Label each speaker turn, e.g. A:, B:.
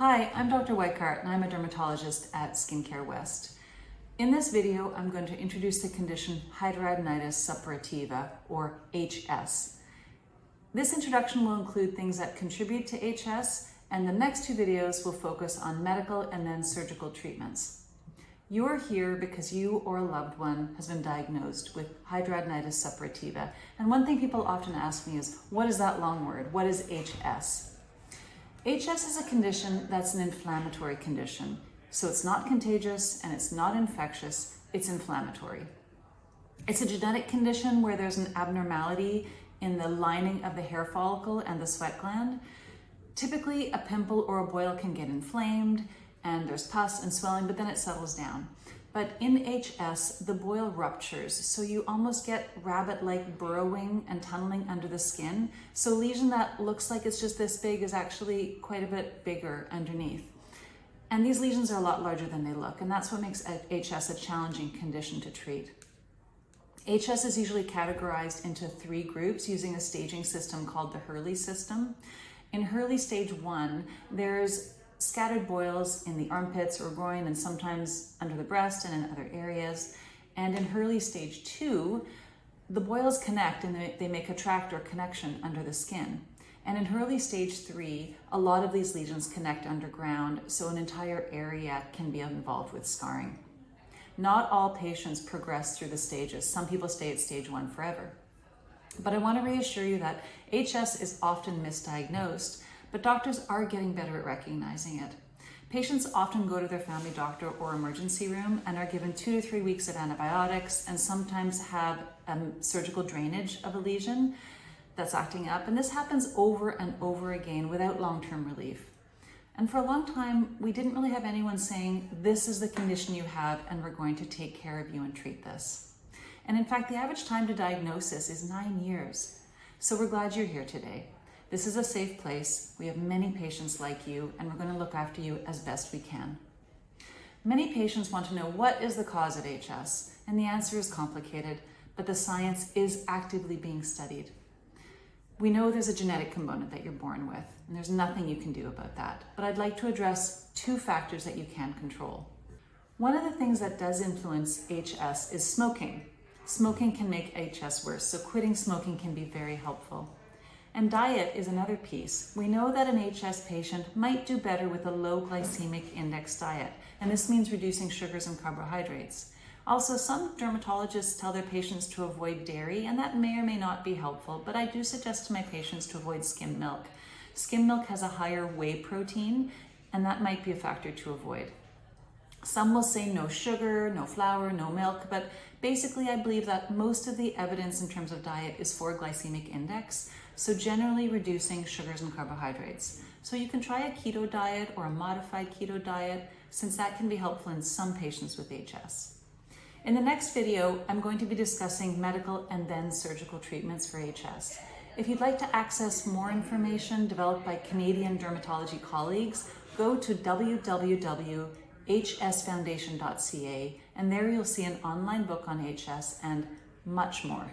A: Hi, I'm Dr. Weichert and I'm a dermatologist at Skincare West. In this video, I'm going to introduce the condition Hidradenitis Suppurativa, or HS. This introduction will include things that contribute to HS, and the next two videos will focus on medical and then surgical treatments. You are here because you or a loved one has been diagnosed with Hidradenitis Suppurativa. And one thing people often ask me is, what is that long word? What is HS? HS is a condition that's an inflammatory condition. So it's not contagious and it's not infectious, it's inflammatory. It's a genetic condition where there's an abnormality in the lining of the hair follicle and the sweat gland. Typically, a pimple or a boil can get inflamed and there's pus and swelling, but then it settles down. But in HS, the boil ruptures, so you almost get rabbit-like burrowing and tunneling under the skin. So a lesion that looks like it's just this big is actually quite a bit bigger underneath. And these lesions are a lot larger than they look, and that's what makes HS a challenging condition to treat. HS is usually categorized into three groups using a staging system called the Hurley system. In Hurley stage 1, there's scattered boils in the armpits or groin and sometimes under the breast and in other areas. And in Hurley stage 2, the boils connect and they make a tract or connection under the skin. And in Hurley stage 3, a lot of these lesions connect underground, so an entire area can be involved with scarring. Not all patients progress through the stages. Some people stay at stage 1 forever. But I want to reassure you that HS is often misdiagnosed, but doctors are getting better at recognizing it. Patients often go to their family doctor or emergency room and are given 2 to 3 weeks of antibiotics and sometimes have surgical drainage of a lesion that's acting up. And this happens over and over again without long-term relief. And for a long time, we didn't really have anyone saying, this is the condition you have and we're going to take care of you and treat this. And in fact, the average time to diagnosis is 9 years. So we're glad you're here today. This is a safe place. We have many patients like you, and we're going to look after you as best we can. Many patients want to know what is the cause of HS, and the answer is complicated, but the science is actively being studied. We know there's a genetic component that you're born with, and there's nothing you can do about that, but I'd like to address 2 factors that you can control. One of the things that does influence HS is smoking. Smoking can make HS worse, so quitting smoking can be very helpful. And diet is another piece. We know that an HS patient might do better with a low glycemic index diet, and this means reducing sugars and carbohydrates. Also, some dermatologists tell their patients to avoid dairy, and that may or may not be helpful, but I do suggest to my patients to avoid skim milk. Skim milk has a higher whey protein, and that might be a factor to avoid. Some will say no sugar, no flour, no milk, but basically I believe that most of the evidence in terms of diet is for glycemic index, so generally reducing sugars and carbohydrates. So you can try a keto diet or a modified keto diet, since that can be helpful in some patients with HS. In the next video, I'm going to be discussing medical and then surgical treatments for HS. If you'd like to access more information developed by Canadian dermatology colleagues, go to www.hsfoundation.ca, and there you'll see an online book on HS and much more.